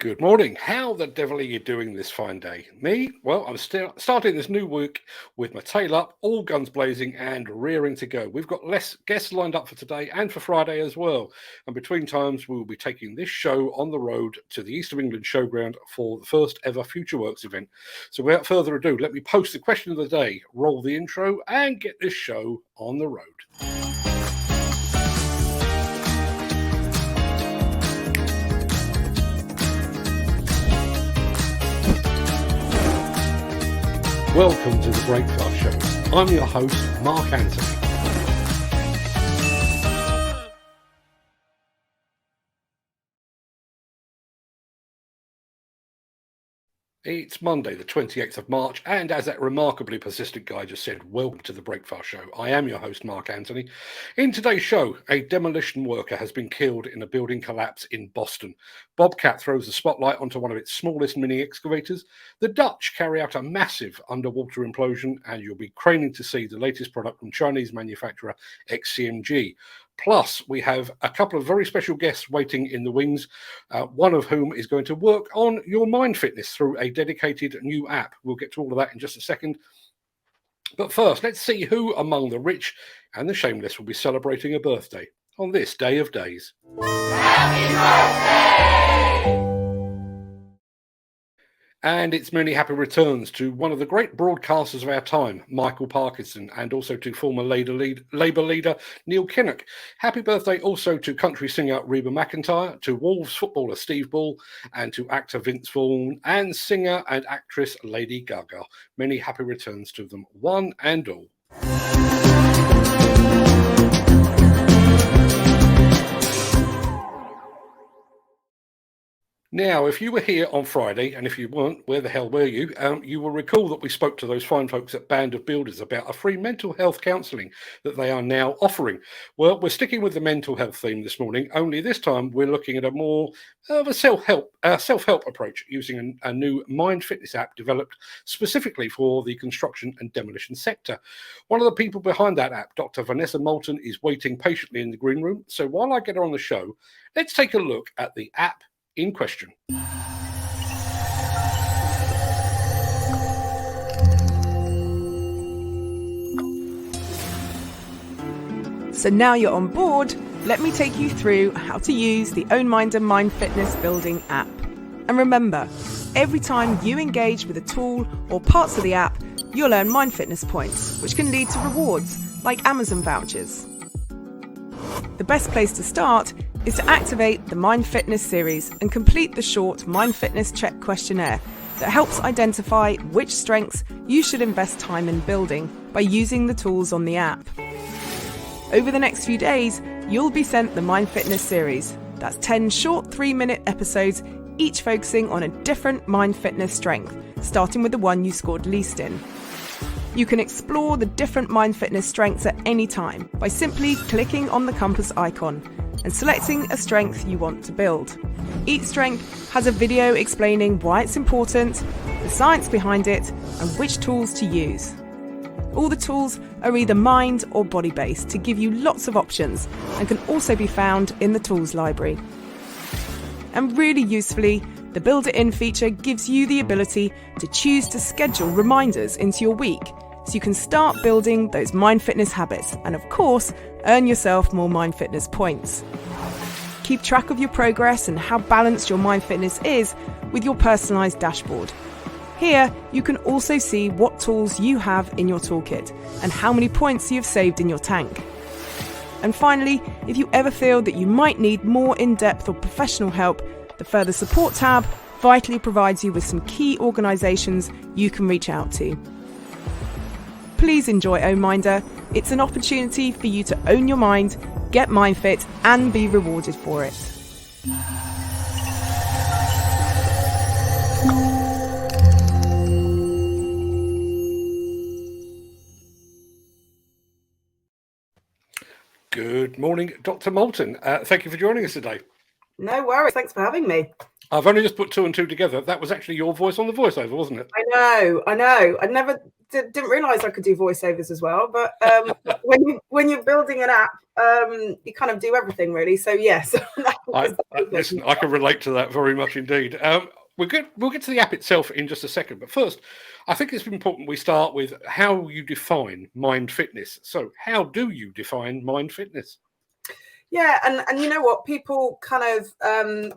Good morning. How the devil are you doing this fine day? Me? Well, I'm still starting this new week with my tail up, all guns blazing and rearing to go. We've got less guests lined up for today and for Friday as well. And between times, we will be taking this show on the road to the East of England Showground for the first ever Future Works event. So without further ado, let me post the question of the day, roll the intro and get this show on the road. Welcome to the Breakfast Show. I'm your host, Mark Anthony. It's Monday, the 28th of March, and as that remarkably persistent guy just said, welcome to the Breakfast Show. I am your host, Mark Anthony. In today's show, a demolition worker has been killed in a building collapse in Boston. Bobcat throws the spotlight onto one of its smallest mini excavators. The Dutch carry out a massive underwater implosion, and you'll be craning to see the latest product from Chinese manufacturer XCMG. Plus, we have a couple of very special guests waiting in the wings, one of whom is going to work on your mind fitness through a dedicated new app. We'll get to all of that in just a second. But first, let's see who among the rich and the shameless will be celebrating a birthday on this day of days. Happy birthday! And it's many happy returns to one of the great broadcasters of our time, Michael Parkinson, and also to former Labour leader Neil Kinnock. Happy birthday also to country singer Reba McEntire, to Wolves footballer Steve Bull, and to actor Vince Vaughn, and singer and actress Lady Gaga. Many happy returns to them, one and all. Now, if you were here on Friday, and if you weren't, where the hell were you? You will recall that we spoke to those fine folks at Band of Builders about a free mental health counselling that they are now offering. Well, we're sticking with the mental health theme this morning, only this time we're looking at a more of a self-help approach using a new mind fitness app developed specifically for the construction and demolition sector. One of the people behind that app, Dr. Vanessa Moulton, is waiting patiently in the green room. So while I get her on the show, let's take a look at the app in question. So now you're on board, let me take you through how to use the Ownminder Mind Fitness Building app. And remember, every time you engage with a tool or parts of the app, you'll earn Mind Fitness points, which can lead to rewards like Amazon vouchers. The best place to start is to activate the Mind Fitness series and complete the short Mind Fitness Check questionnaire that helps identify which strengths you should invest time in building by using the tools on the app. Over the next few days, you'll be sent the Mind Fitness series. That's 10 short 3-minute episodes, each focusing on a different mind fitness strength, starting with the one you scored least in. You can explore the different mind fitness strengths at any time by simply clicking on the compass icon and selecting a strength you want to build. Each strength has a video explaining why it's important, the science behind it, and which tools to use. All the tools are either mind or body based to give you lots of options and can also be found in the tools library. And really usefully, the Build It In feature gives you the ability to choose to schedule reminders into your week so you can start building those mind fitness habits and, of course, earn yourself more mind fitness points. Keep track of your progress and how balanced your mind fitness is with your personalised dashboard. Here, you can also see what tools you have in your toolkit and how many points you've saved in your tank. And finally, if you ever feel that you might need more in-depth or professional help, the Further Support tab vitally provides you with some key organisations you can reach out to. Please enjoy Ownminder. It's an opportunity for you to own your mind, get mind fit, and be rewarded for it. Good morning, Dr. Moulton. Thank you for joining us today. No worries. Thanks for having me. I've only just put two and two together. That was actually your voice on the voiceover, wasn't it? I know. I never didn't realize I could do voiceovers as well. But when you're building an app, you kind of do everything really. So yes, listen, I can relate to that very much indeed. We'll get to the app itself in just a second, but first, I think it's important we start with how you define mind fitness. So, how do you define mind fitness? Yeah, and you know what? People kind of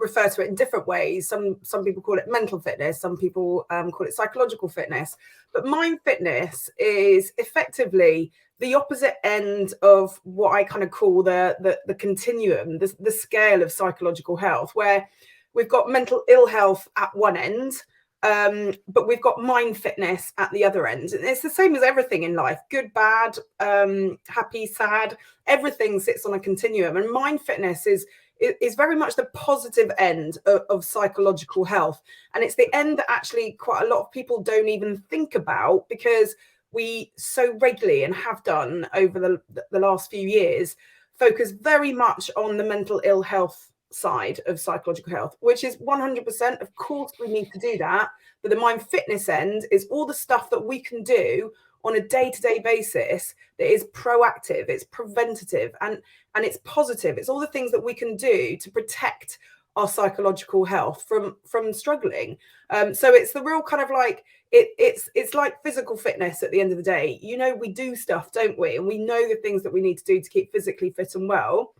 refer to it in different ways. Some people call it mental fitness. Some people call it psychological fitness. But mind fitness is effectively the opposite end of what I kind of call the continuum, the scale of psychological health, where we've got mental ill health at one end, but we've got mind fitness at the other end. And it's the same as everything in life, good, bad, happy, sad, everything sits on a continuum. And mind fitness is very much the positive end of psychological health. And it's the end that actually quite a lot of people don't even think about, because we so regularly, and have done over the last few years, focus very much on the mental ill health side of psychological health, which is 100%. Of course we need to do that, but the mind fitness end is all the stuff that we can do on a day-to-day basis that is proactive, it's preventative, and it's positive. It's all the things that we can do to protect our psychological health from struggling. So it's the real kind of like it's like physical fitness at the end of the day. You know, we do stuff, don't we? And we know the things that we need to do to keep physically fit and well.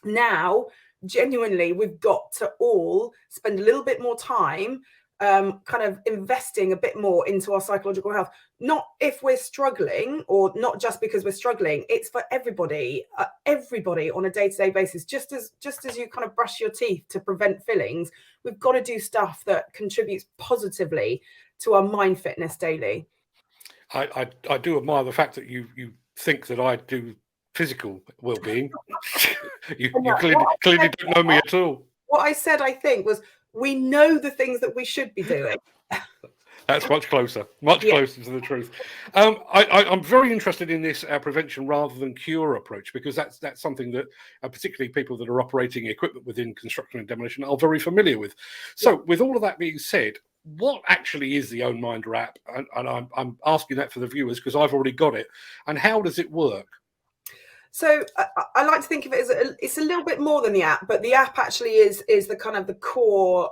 Now, genuinely, we've got to all spend a little bit more time kind of investing a bit more into our psychological health. Not if we're struggling, or not just because we're struggling. It's for everybody on a day-to-day basis. Just as you kind of brush your teeth to prevent fillings, we've got to do stuff that contributes positively to our mind fitness daily. I do admire the fact that you think that I do physical well-being. you clearly don't know me at all. What I said, I think, was we know the things that we should be doing. That's much closer to the truth. I'm very interested in this prevention rather than cure approach, because that's something that particularly people that are operating equipment within construction and demolition are very familiar with. So with all of that being said, what actually is the Ownminder app? And I'm asking that for the viewers because I've already got it. And how does it work? So I like to think of it as it's a little bit more than the app, but the app actually is the kind of the core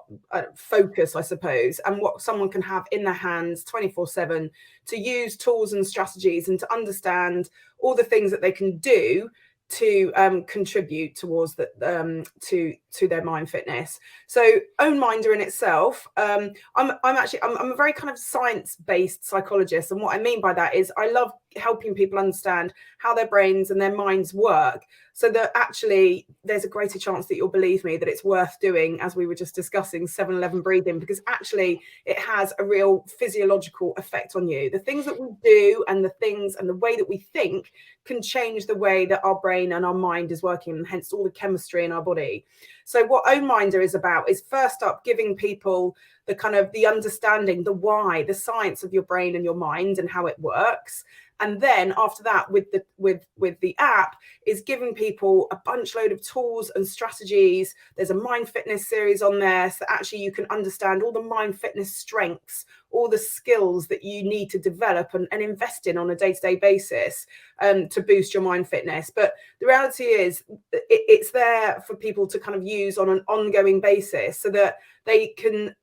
focus, I suppose, and what someone can have in their hands 24/7 to use tools and strategies and to understand all the things that they can do to contribute towards to their mind fitness. So Ownminder in itself, I'm a very kind of science-based psychologist, and what I mean by that is I love helping people understand how their brains and their minds work, so that actually there's a greater chance that you'll believe me that it's worth doing, as we were just discussing, 7-11 breathing, because actually it has a real physiological effect on you. The things that we do and the way that we think can change the way that our brain and our mind is working, and hence all the chemistry in our body. So what Ownminder is about is, first up, giving people the kind of the understanding, the why, the science of your brain and your mind and how it works. And then after that, with the app, is giving people a bunch load of tools and strategies. There's a mind fitness series on there, so that actually you can understand all the mind fitness strengths, all the skills that you need to develop and invest in on a day-to-day basis to boost your mind fitness. But the reality is it's there for people to kind of use on an ongoing basis, so that they can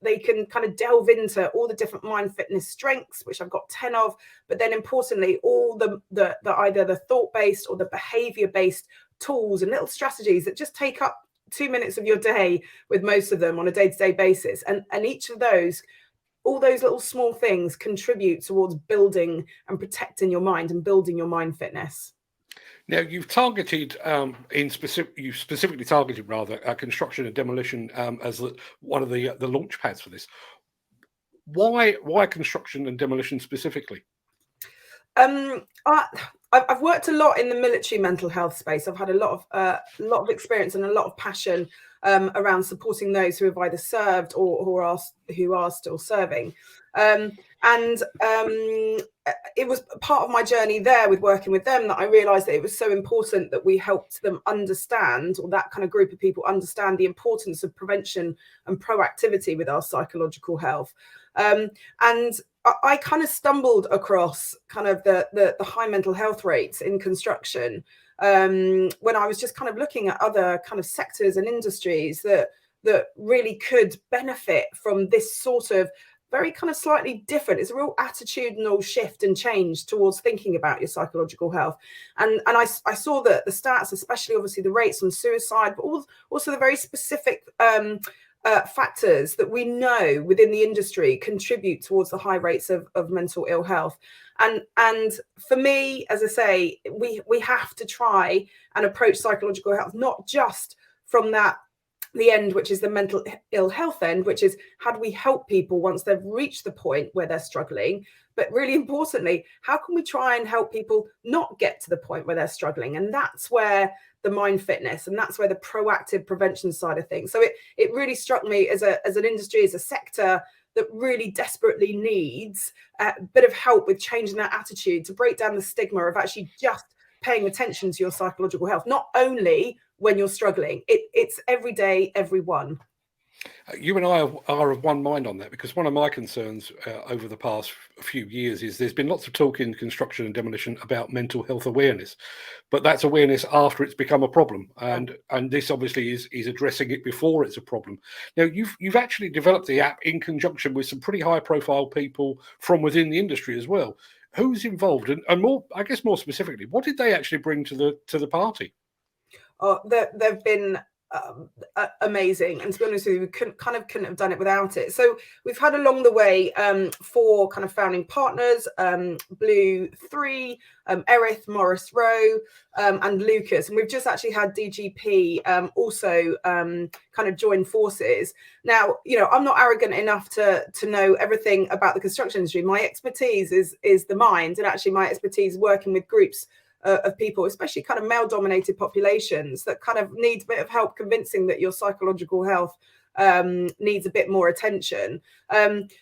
kind of delve into all the different mind fitness strengths, which I've got 10 of, but then importantly, all the either the thought-based or the behavior-based tools and little strategies that just take up 2 minutes of your day, with most of them on a day-to-day basis. And each of those, all those little small things contribute towards building and protecting your mind and building your mind fitness. Now, you've targeted specifically targeted construction and demolition as one of the launch pads for this. Why construction and demolition specifically? I've worked a lot in the military mental health space. I've had a lot of experience and a lot of passion around supporting those who have either served or who are still serving. It was part of my journey there with working with them that I realized that it was so important that we helped them understand, or that kind of group of people understand, the importance of prevention and proactivity with our psychological health. And I kind of stumbled across kind of the high mental health rates in construction when I was just kind of looking at other kind of sectors and industries that really could benefit from this sort of very kind of slightly different. It's a real attitudinal shift and change towards thinking about your psychological health. And I saw that the stats, especially obviously the rates on suicide, but also the very specific factors that we know within the industry contribute towards the high rates of mental ill health. And for me, as I say, we have to try and approach psychological health not just from the end, which is the mental ill health end, which is how do we help people once they've reached the point where they're struggling, but really importantly, how can we try and help people not get to the point where they're struggling? And that's where the mind fitness, and that's where the proactive prevention side of things. So it really struck me as an industry, as a sector that really desperately needs a bit of help with changing that attitude to break down the stigma of actually just paying attention to your psychological health, not only when you're struggling. It's every day, everyone. You and I are of one mind on that, because one of my concerns over the past few years is there's been lots of talk in construction and demolition about mental health awareness, but that's awareness after it's become a problem, and this obviously is addressing it before it's a problem. Now you've actually developed the app in conjunction with some pretty high profile people from within the industry as well. Who's involved, and more, I guess more specifically, what did they actually bring to the party? Oh, they've been amazing, and to be honest with you, we couldn't have done it without it. So we've had along the way 4 kind of founding partners, Blue 3, Erith, Morris Rowe, and Lucas, and we've just actually had DGP also kind of join forces. Now, you know, I'm not arrogant enough to know everything about the construction industry. My expertise is the mind, and actually my expertise is working with groups of people, especially kind of male-dominated populations, that kind of need a bit of help convincing that your psychological health needs a bit more attention.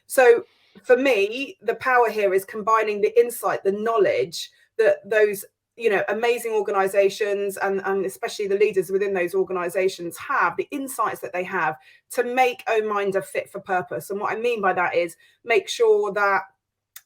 So for me, the power here is combining the insight, the knowledge that those, you know, amazing organizations and especially the leaders within those organizations have, the insights that they have to make Ownminder fit for purpose. And what I mean by that is make sure that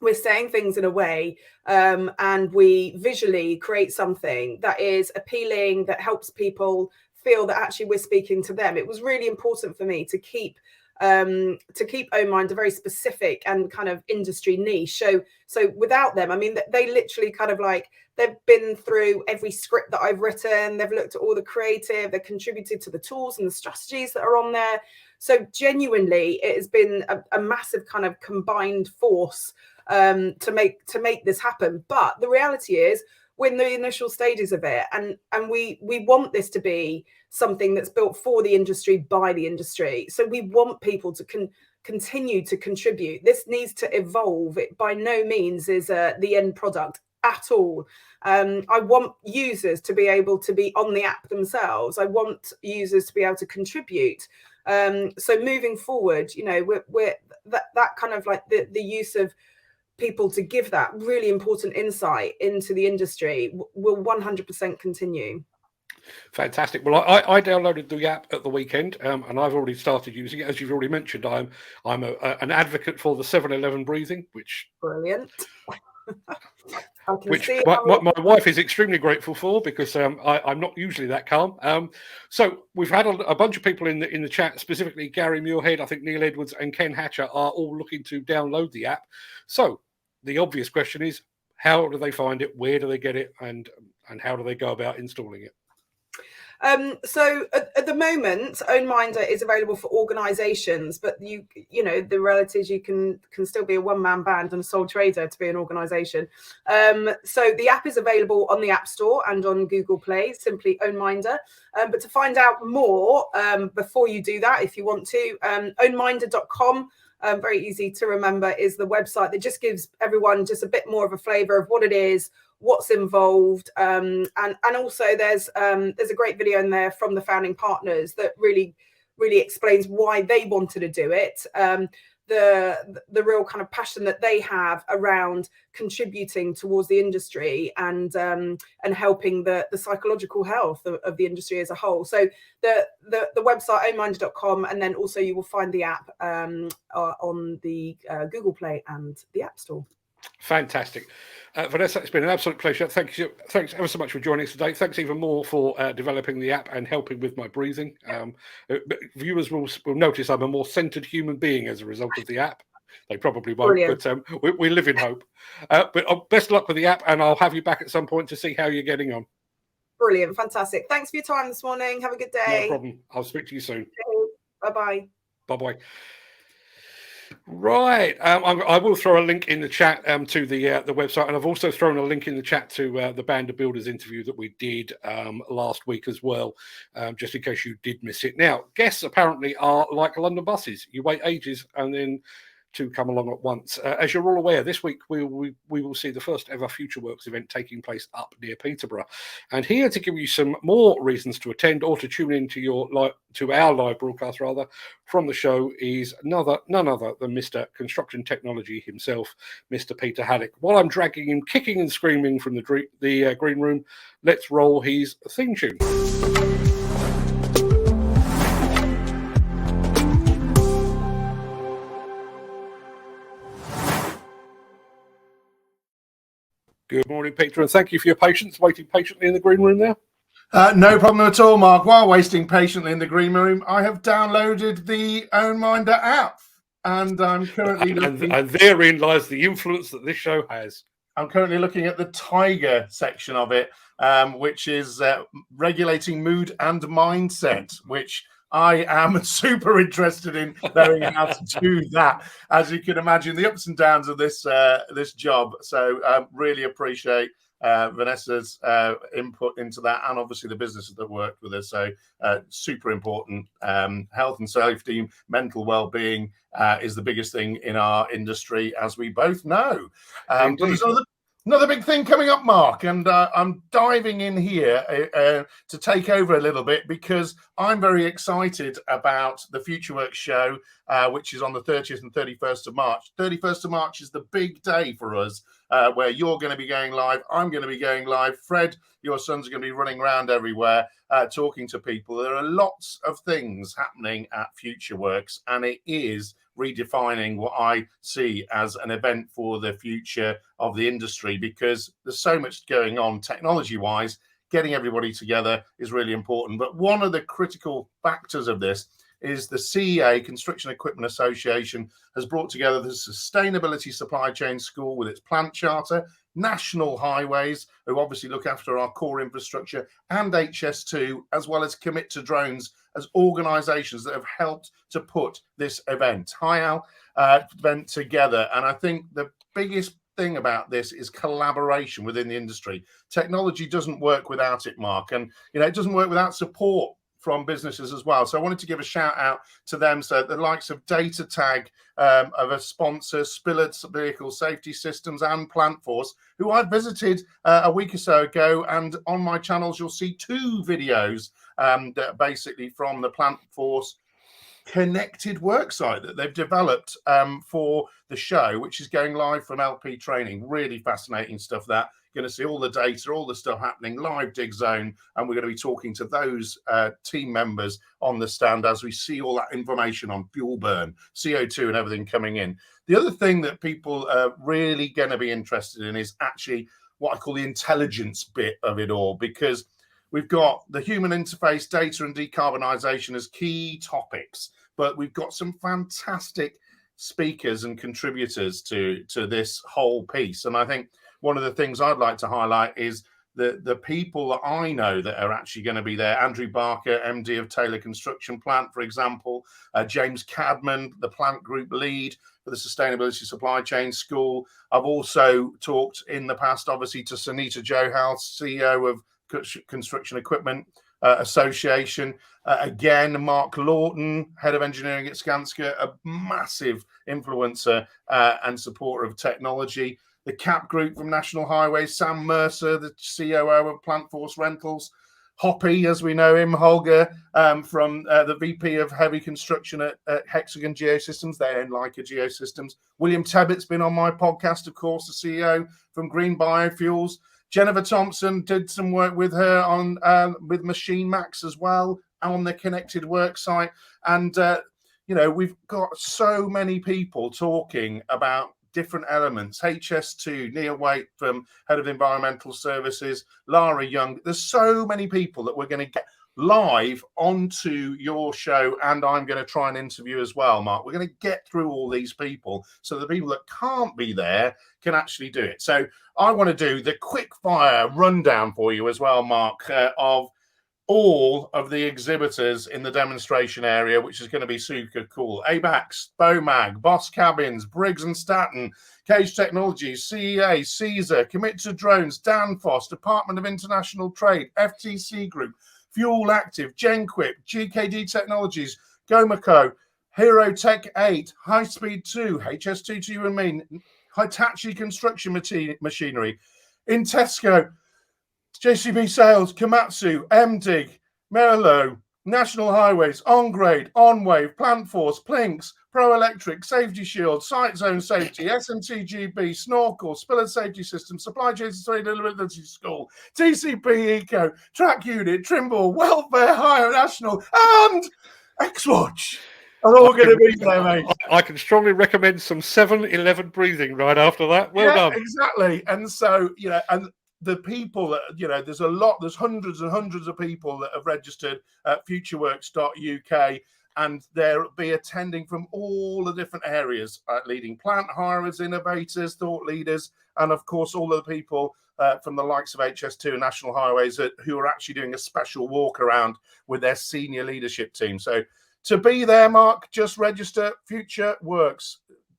we're saying things in a way and we visually create something that is appealing, that helps people feel that actually we're speaking to them. It was really important for me to keep Ownminder very specific and kind of industry niche. So without them, I mean, they literally kind of like, they've been through every script that I've written. They've looked at all the creative, they've contributed to the tools and the strategies that are on there. So genuinely, it has been a massive kind of combined force to make this happen. But the reality is, we're in the initial stages of it, and we want this to be something that's built for the industry by the industry. So we want people to continue to contribute. This needs to evolve. It by no means is the end product at all. I want users to be able to be on the app themselves. I want users to be able to contribute. So moving forward, you know, we're that kind of like the use of people to give that really important insight into the industry will 100% continue. Fantastic. Well, I downloaded the app at the weekend, and I've already started using it. As you've already mentioned, I'm an advocate for the 7-11 breathing, which brilliant. Which my wife is extremely grateful for, because I'm not usually that calm. So we've had a bunch of people in the chat, specifically Gary Muirhead, I think Neil Edwards and Ken Hatcher are all looking to download the app. So the obvious question is, how do they find it? Where do they get it? And how do they go about installing it? So at the moment, Ownminder is available for organisations, but you know, the reality is you can still be a one-man band and a sole trader to be an organisation. So the app is available on the App Store and on Google Play, simply Ownminder. But to find out more, before you do that, if you want to, ownminder.com. Very easy to remember, is the website that just gives everyone just a bit more of a flavour of what it is, what's involved, and also there's a great video in there from the founding partners that really explains why they wanted to do it. the real kind of passion that they have around contributing towards the industry and helping the psychological health of the industry as a whole. So the website ownminder.com, and then also you will find the app on the Google Play and the App Store. Fantastic. Vanessa, it's been an absolute pleasure. Thanks ever so much for joining us today. Thanks even more for developing the app and helping with my breathing. Viewers will notice I'm a more centered human being as a result of the app. They probably won't, Brilliant. But we live in hope. But best luck with the app, and I'll have you back at some point to see how you're getting on. Brilliant. Fantastic. Thanks for your time this morning. Have a good day. No problem. I'll speak to you soon. Bye-bye. Bye-bye. Right, I will throw a link in the chat to the website, and I've also thrown a link in the chat to the Band of Builders interview that we did last week as well, just in case you did miss it. Now, guests apparently are like London buses. You wait ages and then to come along at once. As you're all aware, this week we will see the first ever FutureWorks event taking place up near Peterborough. And here to give you some more reasons to attend or to tune in to our live broadcast rather from the show is none other than Mr. Construction Technology himself, Mr. Peter Haddock. While I'm dragging him kicking and screaming from the green room, let's roll his theme tune. Good morning, Peter, and thank you for your patience, waiting patiently in the green room there. No problem at all, Mark. While waiting patiently in the green room, I have downloaded the Ownminder app, and I'm currently and therein lies the influence that this show has. I'm currently looking at the Tiger section of it, which is regulating mood and mindset, which I am super interested in knowing how to do that. As you can imagine, the ups and downs of this job. So really appreciate Vanessa's input into that, and obviously the businesses that worked with us. So super important. Health and safety, mental well-being is the biggest thing in our industry, as we both know. But there's another big thing coming up, Mark, and I'm diving in here to take over a little bit because I'm very excited about the FutureWorks show, which is on the 30th and 31st of March. 31st of March is the big day for us, where you're going to be going live, I'm going to be going live, Fred, your son's going to be running around everywhere talking to people. There are lots of things happening at FutureWorks, and it is redefining what I see as an event for the future of the industry, because there's so much going on technology-wise. Getting everybody together is really important. But one of the critical factors of this is the CEA, Construction Equipment Association, has brought together the Sustainability Supply Chain School with its plant charter, National Highways, who obviously look after our core infrastructure, and HS2, as well as Commit to Drones, as organisations that have helped to put this event, event together. And I think the biggest thing about this is collaboration within the industry. Technology doesn't work without it, Mark, and it doesn't work without support from businesses as well. So I wanted to give a shout out to them. So the likes of Data Tag, of a sponsor, Spillard Vehicle Safety Systems, and Plant Force, who I visited a week or so ago. And on my channels, you'll see 2 videos that are basically from the Plant Force connected worksite that they've developed for the show, which is going live from LP Training. Really fascinating stuff. That going to see all the data, all the stuff happening, live dig zone, and we're going to be talking to those team members on the stand as we see all that information on fuel burn, CO2 and everything coming in. The other thing that people are really going to be interested in is actually what I call the intelligence bit of it all, because we've got the human interface, data and decarbonisation as key topics, but we've got some fantastic speakers and contributors to this whole piece. And I think one of the things I'd like to highlight is the people that I know that are actually going to be there. Andrew Barker, MD of Taylor Construction Plant, for example. James Cadman, the plant group lead for the Sustainability Supply Chain School. I've also talked in the past, obviously, to Sunita Johal, CEO of Construction Equipment Association. Again, Mark Lawton, head of engineering at Skanska, a massive influencer and supporter of technology. The CAP group from National Highways, Sam Mercer, the COO of Plant Force Rentals. Hoppy, as we know him, Holger, from the VP of Heavy Construction at Hexagon Geosystems, they're in Leica Geosystems. William Tebbett's been on my podcast, of course, the CEO from Green Biofuels. Jennifer Thompson did some work with her on with Machine Max as well on the connected work site. And, you know, we've got so many people talking about different elements. HS2, Neil Waite from Head of Environmental Services, Lara Young. There's so many people that we're going to get live onto your show, and I'm going to try and interview as well, Mark. We're going to get through all these people so the people that can't be there can actually do it. So I want to do the quick fire rundown for you as well, Mark, of all of the exhibitors in the demonstration area, which is going to be super cool. ABAX, Bomag, Boss Cabins, Briggs and Stratton, Cage Technologies, CEA, Caesar, Commit to Drones, Danfoss, Department of International Trade, FTC Group, Fuel Active, GenQuip, GKD Technologies, Gomaco, Hero Tech 8, High Speed 2, HS2 to you and me, Hitachi Construction Machinery, Intesco, JCB Sales, Komatsu, MDig, Merlo, National Highways, OnGrade, OnWave, PlantForce, Plinks, Pro Electric, Safety Shield, Site Zone Safety, SMTGB, Snorkel, Spiller Safety System, Supply Chain Sustainability School, TCP Eco, Track Unit, Trimble, Welfare Hire National, and Xwatch are all going to be there, mate. I can strongly recommend some 7-11 breathing right after that. Well done. Exactly. And so, you know, and the people that, you know, there's hundreds and hundreds of people that have registered at futureworks.uk, and they'll be attending from all the different areas, leading plant hirers, innovators, thought leaders, and of course, all of the people from the likes of HS2 and National Highways who are actually doing a special walk around with their senior leadership team. So to be there, Mark, just register FutureWorks,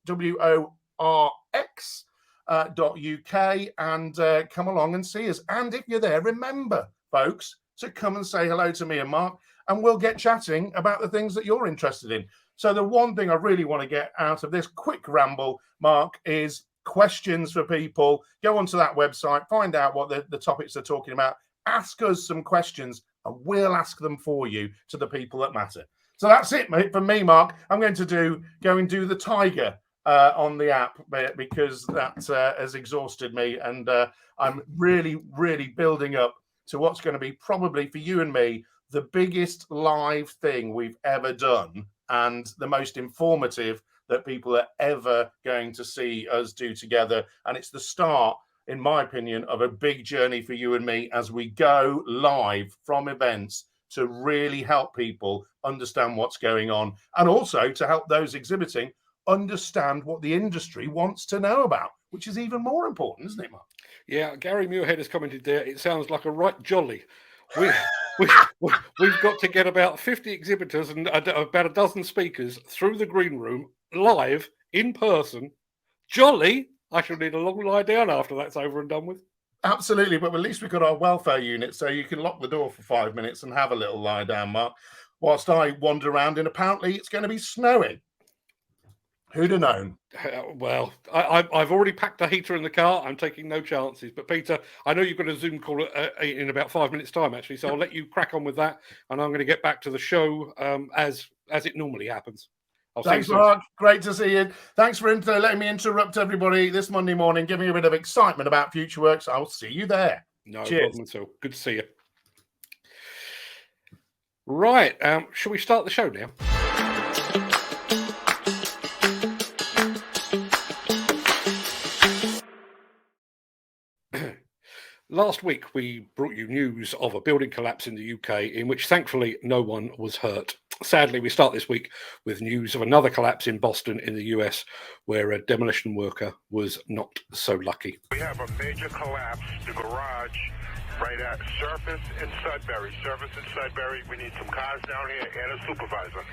WORX. .uk and come along and see us. And if you're there, remember, folks, to come and say hello to me and Mark, and we'll get chatting about the things that you're interested in. So the one thing I really want to get out of this quick ramble, Mark, is questions for people. Go onto that website, find out what the topics they're talking about, ask us some questions, and we'll ask them for you to the people that matter. So that's it, mate, from me, Mark. I'm going to go and do the tiger on the app because that has exhausted me, and I'm really building up to what's going to be probably for you and me the biggest live thing we've ever done and the most informative that people are ever going to see us do together. And it's the start, in my opinion, of a big journey for you and me as we go live from events to really help people understand what's going on, and also to help those exhibiting understand what the industry wants to know about, which is even more important, isn't it, Mark? Yeah, Gary Muirhead has commented there. It sounds like a right jolly. We've got to get about 50 exhibitors and about a dozen speakers through the green room, live, in person. Jolly. I shall need a long lie down after that's over and done with. Absolutely, but at least we've got our welfare unit, so you can lock the door for 5 minutes and have a little lie down, Mark, whilst I wander around, and apparently it's going to be snowing. Who'd have known? Well, I've already packed a heater in the car. I'm taking no chances. But Peter, I know you've got a Zoom call in about 5 minutes' time, actually. So I'll let you crack on with that, and I'm going to get back to the show as it normally happens. Thanks, Mark. Great to see you. Thanks for letting me interrupt everybody this Monday morning, giving a bit of excitement about FutureWorks. I'll see you there. No Cheers. problem at all. Good to see you. Right. Shall we start the show now? Last week, we brought you news of a building collapse in the UK in which, thankfully, no one was hurt. Sadly, we start this week with news of another collapse in Boston in the US, where a demolition worker was not so lucky. We have a major collapse, the garage right at Surface and Sudbury. We need some cars down here and a supervisor.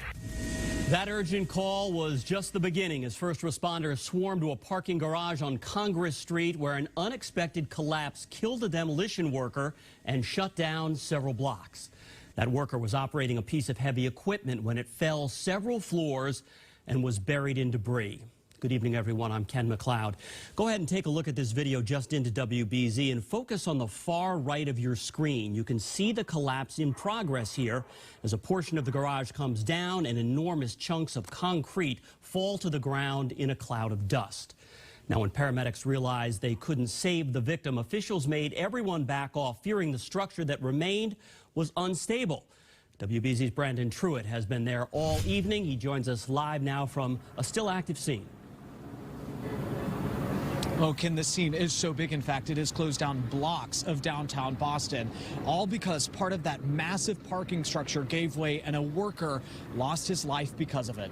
That urgent call was just the beginning as first responders swarmed to a parking garage on Congress Street where an unexpected collapse killed a demolition worker and shut down several blocks. That worker was operating a piece of heavy equipment when it fell several floors and was buried in debris. Good evening, everyone. I'm Ken McLeod. Go ahead and take a look at this video just into WBZ and focus on the far right of your screen. You can see the collapse in progress here as a portion of the garage comes down and enormous chunks of concrete fall to the ground in a cloud of dust. Now, when paramedics realized they couldn't save the victim, officials made everyone back off, fearing the structure that remained was unstable. WBZ's Brandon Truitt has been there all evening. He joins us live now from a still active scene. Oh, Ken, this scene is so big. In fact, it has closed down blocks of downtown Boston, all because part of that massive parking structure gave way and a worker lost his life because of it.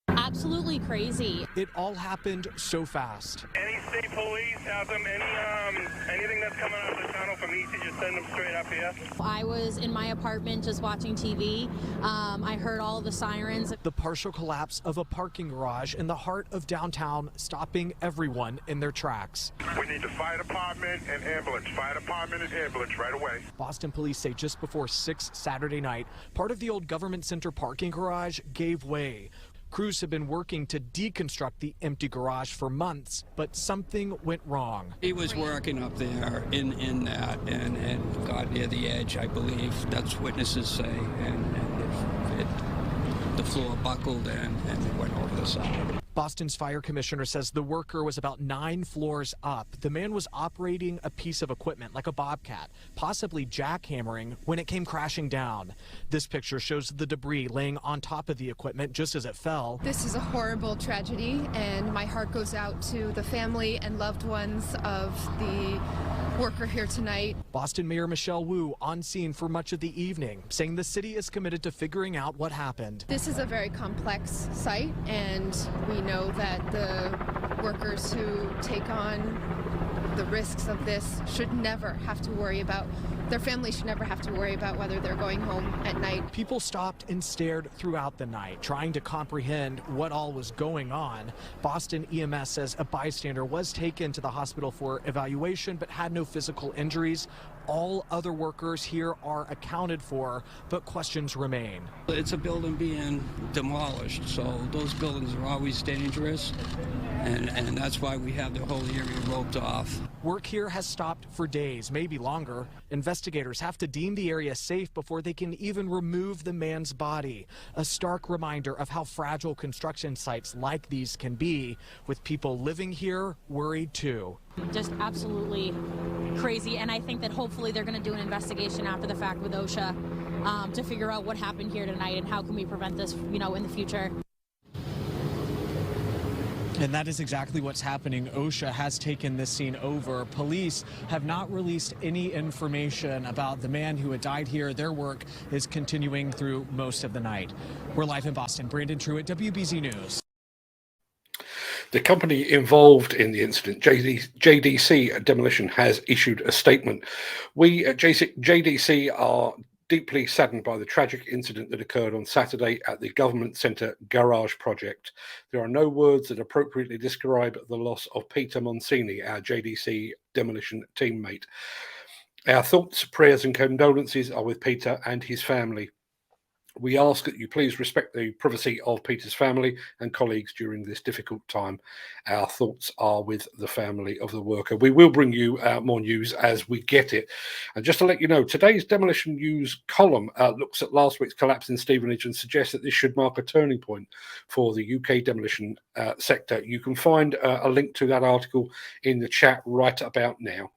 Absolutely crazy. It all happened so fast. Any state police have them? Anything that's coming out of the tunnel from east, just send them straight up here. I was in my apartment just watching TV. I heard all of the sirens. The partial collapse of a parking garage in the heart of downtown, stopping everyone in their tracks. We need the fire department and ambulance. Fire department and ambulance right away. Boston police say just before 6 Saturday night, part of the old government center parking garage gave way. Crews have been working to deconstruct the empty garage for months, but something went wrong. He was working up there in that and got near the edge, I believe. That's witnesses say. The floor buckled and it went over the side. Boston's fire commissioner says the worker was about 9 floors up. The man was operating a piece of equipment like a Bobcat, possibly jackhammering, when it came crashing down. This picture shows the debris laying on top of the equipment just as it fell. This is a horrible tragedy, and my heart goes out to the family and loved ones of the worker here tonight. Boston Mayor Michelle Wu on scene for much of the evening, saying the city is committed to figuring out what happened. This is a very complex site, and we know that the workers who take on the risks of this should never have to worry about, their families should never have to worry about whether they're going home at night. People stopped and stared throughout the night, trying to comprehend what all was going on. Boston EMS says a bystander was taken to the hospital for evaluation but had no physical injuries. All other workers here are accounted for, but questions remain. It's a building being demolished, so those buildings are always dangerous, and that's why we have the whole area roped off. Work here has stopped for days, maybe longer. Investigators have to deem the area safe before they can even remove the man's body. A stark reminder of how fragile construction sites like these can be, with people living here worried too. Just absolutely crazy. And I think that hopefully they're going to do an investigation after the fact with OSHA to figure out what happened here tonight and how can we prevent this, in the future. And that is exactly what's happening. OSHA has taken this scene over. Police have not released any information about the man who had died here. Their work is continuing through most of the night. We're live in Boston. Brandon Truitt, WBZ News. The company involved in the incident, JDC Demolition, has issued a statement. We at JDC are deeply saddened by the tragic incident that occurred on Saturday at the Government Centre Garage project. There are no words that appropriately describe the loss of Peter Monsini, our JDC Demolition teammate. Our thoughts, prayers and condolences are with Peter and his family. We ask that you please respect the privacy of Peter's family and colleagues during this difficult time. Our thoughts are with the family of the worker. We will bring you more news as we get it. And just to let you know, today's Demolition News column looks at last week's collapse in Stevenage and suggests that this should mark a turning point for the UK demolition sector. You can find a link to that article in the chat right about now.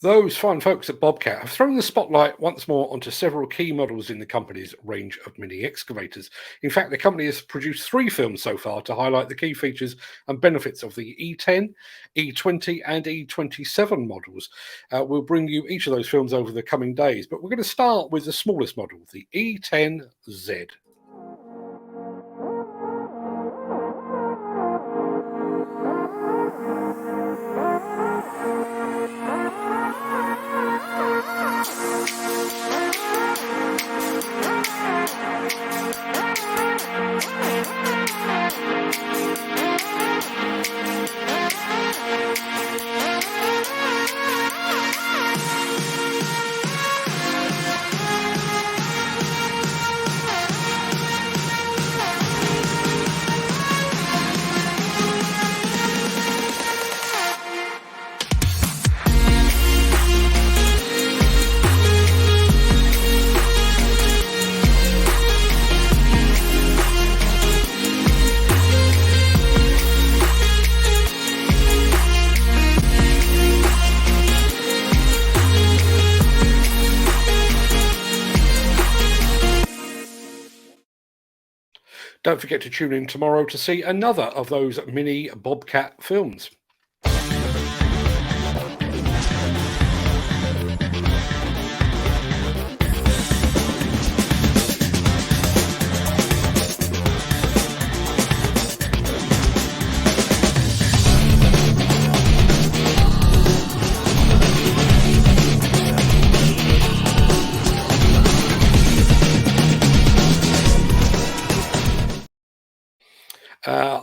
Those fine folks at Bobcat have thrown the spotlight once more onto several key models in the company's range of mini excavators. In fact, the company has produced 3 films so far to highlight the key features and benefits of the E10, E20 and E27 models. We'll bring you each of those films over the coming days, but we're going to start with the smallest model, the E10Z. Don't forget to tune in tomorrow to see another of those mini Bobcat films.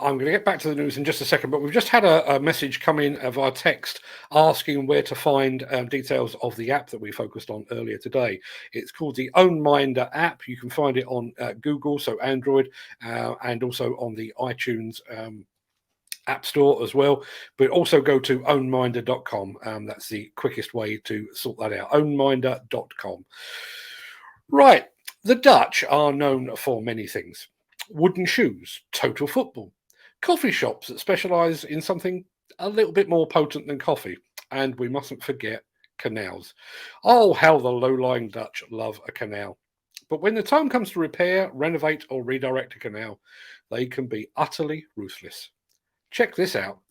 I'm going to get back to the news in just a second, but we've just had a message come in via text asking where to find details of the app that we focused on earlier today. It's called the Ownminder app. You can find it on Google, so Android, and also on the iTunes App Store as well. But also go to ownminder.com. That's the quickest way to sort that out. Ownminder.com. Right. The Dutch are known for many things. Wooden shoes, total football, coffee shops that specialise in something a little bit more potent than coffee, and we mustn't forget canals. Oh, how the low-lying Dutch love a canal. But when the time comes to repair, renovate or redirect a canal, they can be utterly ruthless. Check this out.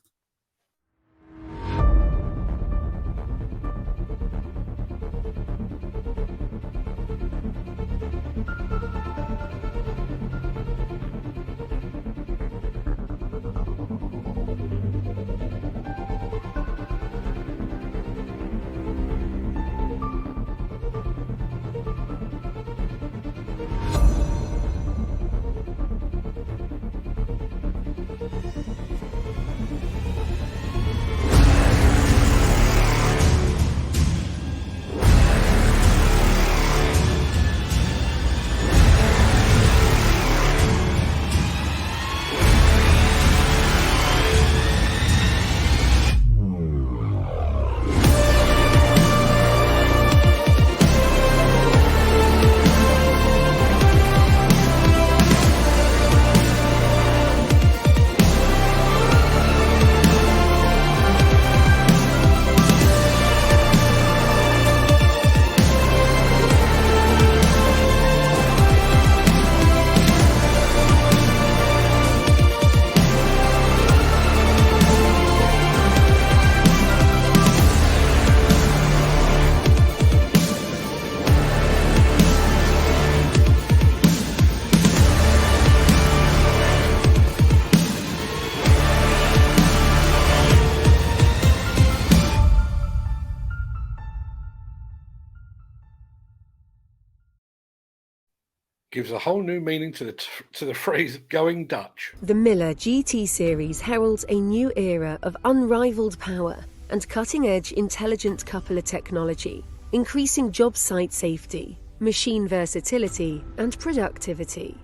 Gives a whole new meaning to the phrase going Dutch. The Miller GT series heralds a new era of unrivaled power and cutting-edge intelligent coupler technology, increasing job site safety, machine versatility, and productivity.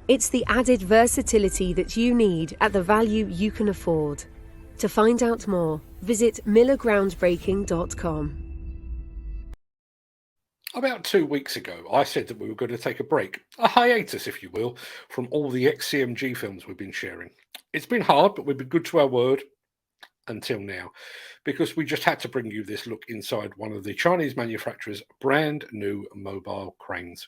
It's the added versatility that you need at the value you can afford. To find out more, visit millergroundbreaking.com. About 2 weeks ago, I said that we were going to take a break, a hiatus, if you will, from all the XCMG films we've been sharing. It's been hard, but we've been good to our word until now, because we just had to bring you this look inside one of the Chinese manufacturer's brand new mobile cranes.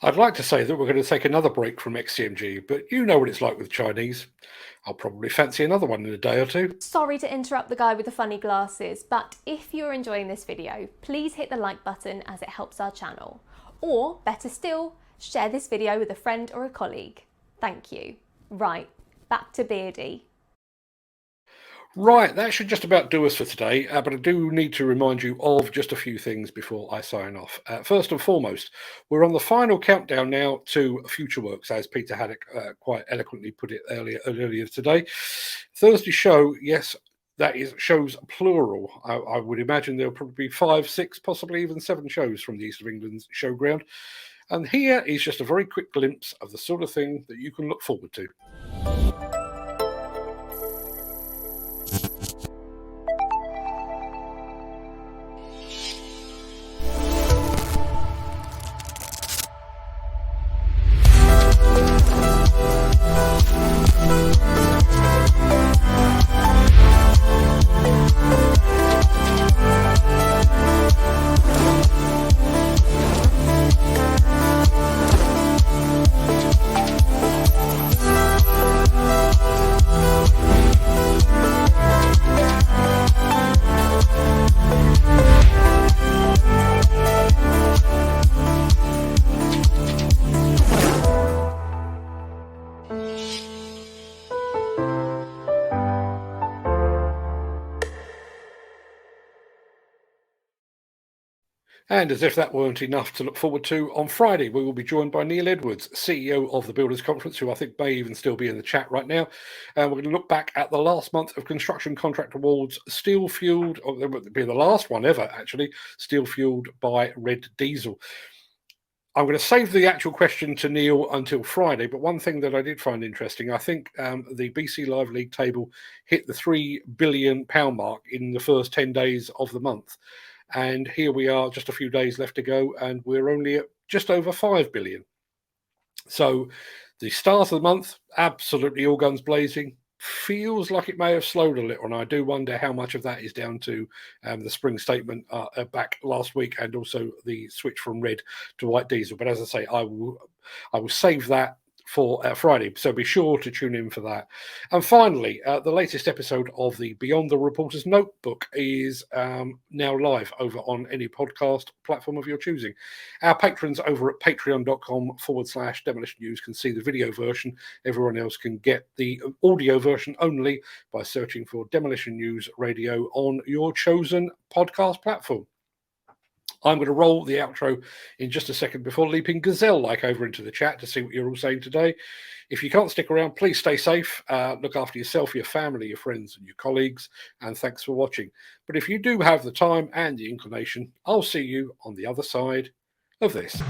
I'd like to say that we're going to take another break from XCMG, but you know what it's like with Chinese. I'll probably fancy another one in a day or two. Sorry to interrupt the guy with the funny glasses, but if you're enjoying this video, please hit the like button as it helps our channel. Or, better still, share this video with a friend or a colleague. Thank you. Right, back to Beardy. Right, that should just about do us for today, but I do need to remind you of just a few things before I sign off. First and foremost, we're on the final countdown now to Future Works, as Peter Haddock quite eloquently put it earlier today. Thursday show, yes, that is shows plural. I would imagine there'll probably be 5, 6, possibly even 7 shows from the East of England's showground. And here is just a very quick glimpse of the sort of thing that you can look forward to. And as if that weren't enough to look forward to, on Friday we will be joined by Neil Edwards, CEO of the Builders Conference, who I think may even still be in the chat right now. We're going to look back at the last month of Construction Contract Awards, steel-fueled, or it would be the last one ever actually, steel-fueled by red diesel. I'm going to save the actual question to Neil until Friday, but one thing that I did find interesting, I think the BC Live League table hit the £3 billion mark in the first 10 days of the month. And here we are, just a few days left to go, and we're only at just over 5 billion. So the start of the month, absolutely all guns blazing. Feels like it may have slowed a little, and I do wonder how much of that is down to the spring statement back last week, and also the switch from red to white diesel. But as I say, I will save that for Friday, so be sure to tune in for that. And finally, the latest episode of the Beyond the Reporter's Notebook is now live over on any podcast platform of your choosing. Our patrons over at patreon.com/Demolition News can see the video version. Everyone else can get the audio version only by searching for Demolition News Radio on your chosen podcast platform. I'm going to roll the outro in just a second before leaping gazelle-like over into the chat to see what you're all saying today. If you can't stick around, please stay safe. Look after yourself, your family, your friends, and your colleagues. And thanks for watching. But if you do have the time and the inclination, I'll see you on the other side of this.